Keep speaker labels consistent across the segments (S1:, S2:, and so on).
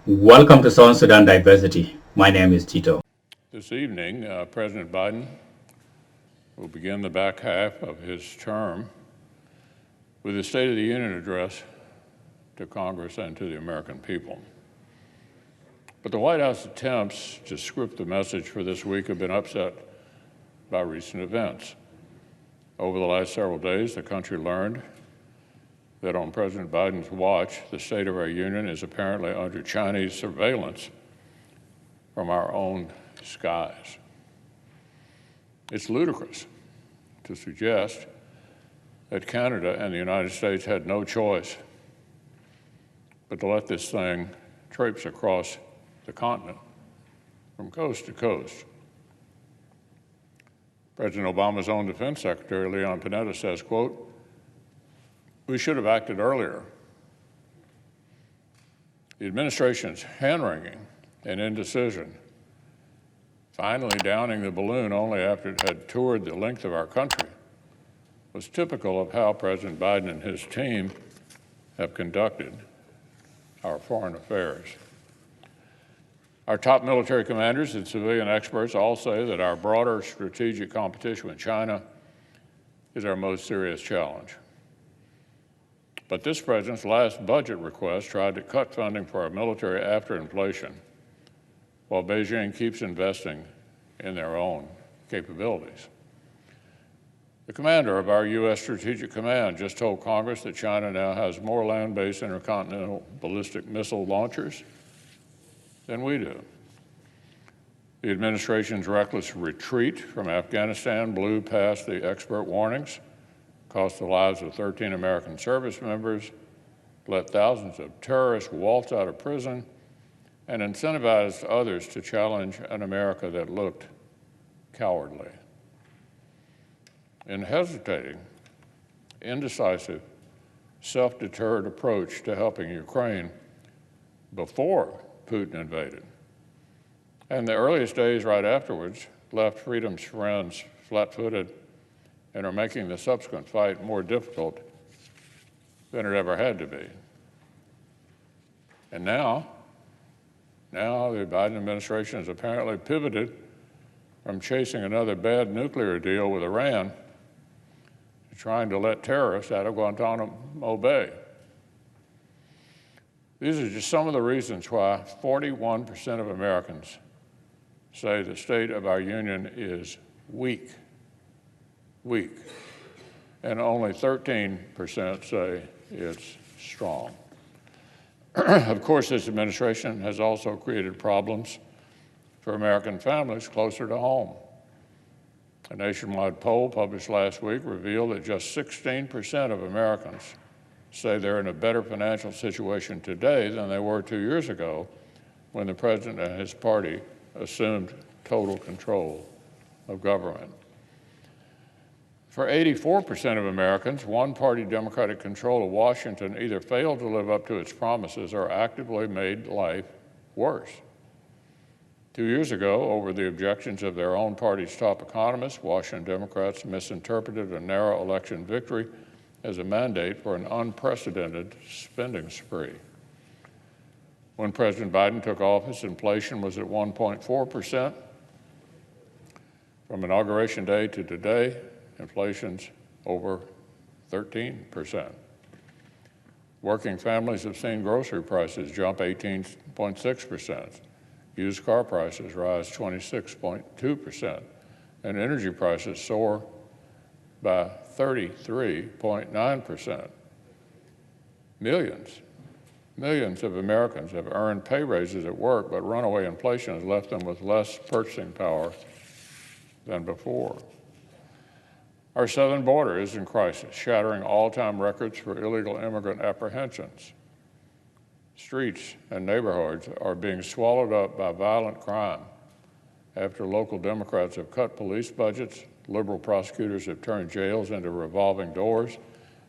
S1: Welcome to Southern Sudan Diversity. My name is Tito.
S2: This evening, President Biden will begin the back half of his term with a State of the Union address to Congress and to the American people. But the White House attempts to script the message for this week have been upset by recent events. Over the last several days, the country learned that on President Biden's watch, the state of our union is apparently under Chinese surveillance from our own skies. It's ludicrous to suggest that Canada and the United States had no choice but to let this thing traipse across the continent from coast to coast. President Obama's own Defense Secretary Leon Panetta says, quote, "We should have acted earlier." The administration's hand-wringing and indecision, finally downing the balloon only after it had toured the length of our country, was typical of how President Biden and his team have conducted our foreign affairs. Our top military commanders and civilian experts all say that our broader strategic competition with China is our most serious challenge. But this president's last budget request tried to cut funding for our military after inflation, while Beijing keeps investing in their own capabilities. The commander of our U.S. Strategic Command just told Congress that China now has more land-based intercontinental ballistic missile launchers than we do. The administration's reckless retreat from Afghanistan blew past the expert warnings, cost the lives of 13 American service members, let thousands of terrorists waltz out of prison, and incentivized others to challenge an America that looked cowardly. In hesitating, indecisive, self-deterred approach to helping Ukraine before Putin invaded, and the earliest days right afterwards left freedom's friends flat-footed and are making the subsequent fight more difficult than it ever had to be. And now the Biden administration has apparently pivoted from chasing another bad nuclear deal with Iran to trying to let terrorists out of Guantanamo Bay. These are just some of the reasons why 41% of Americans say the state of our union is weak, and only 13% say it's strong. Of course, this administration has also created problems for American families closer to home. A nationwide poll published last week revealed that just 16% of Americans say they're in a better financial situation today than they were 2 years ago when the president and his party assumed total control of government. For 84% of Americans, one-party Democratic control of Washington either failed to live up to its promises or actively made life worse. 2 years ago, over the objections of their own party's top economists, Washington Democrats misinterpreted a narrow election victory as a mandate for an unprecedented spending spree. When President Biden took office, inflation was at 1.4%. From Inauguration Day to today, inflation's over 13%. Working families have seen grocery prices jump 18.6%, used car prices rise 26.2%, and energy prices soar by 33.9%. Millions of Americans have earned pay raises at work, but runaway inflation has left them with less purchasing power than before. Our southern border is in crisis, shattering all-time records for illegal immigrant apprehensions. Streets and neighborhoods are being swallowed up by violent crime. After local Democrats have cut police budgets, liberal prosecutors have turned jails into revolving doors,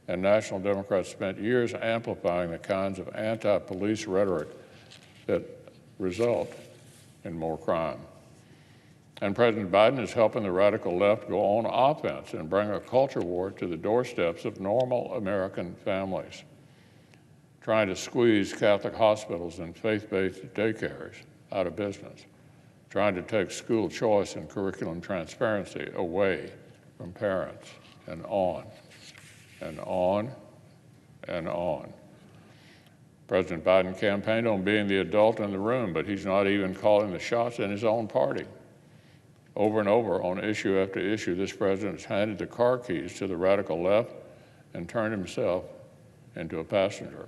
S2: and national Democrats spent years amplifying the kinds of anti-police rhetoric that result in more crime. And President Biden is helping the radical left go on offense and bring a culture war to the doorsteps of normal American families. trying to squeeze Catholic hospitals and faith-based daycares out of business, trying to take school choice and curriculum transparency away from parents, and on and on and on. President Biden campaigned on being the adult in the room, but he's not even calling the shots in his own party. Over and over on issue after issue, this president has handed the car keys to the radical left and turned himself into a passenger.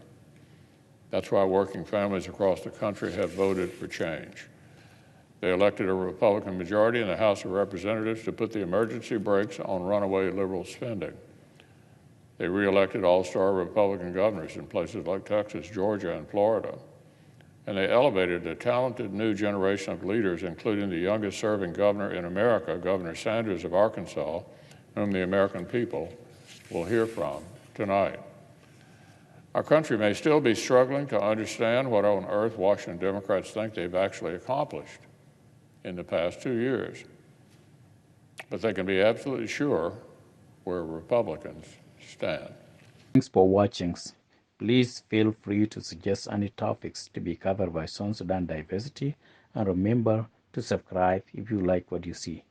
S2: That's why working families across the country have voted for change. They elected a Republican majority in the House of Representatives to put the emergency brakes on runaway liberal spending. They re-elected all-star Republican governors in places like Texas, Georgia, and Florida. And they elevated a talented new generation of leaders, including the youngest serving governor in America, Governor Sanders of Arkansas, whom the American people will hear from tonight. Our country may still be struggling to understand what on earth Washington Democrats think they've actually accomplished in the past 2 years. But they can be absolutely sure where Republicans stand.
S1: Thanks for watching. Please feel free to suggest any topics to be covered by South Sudan Diversity, and remember to subscribe if you like what you see.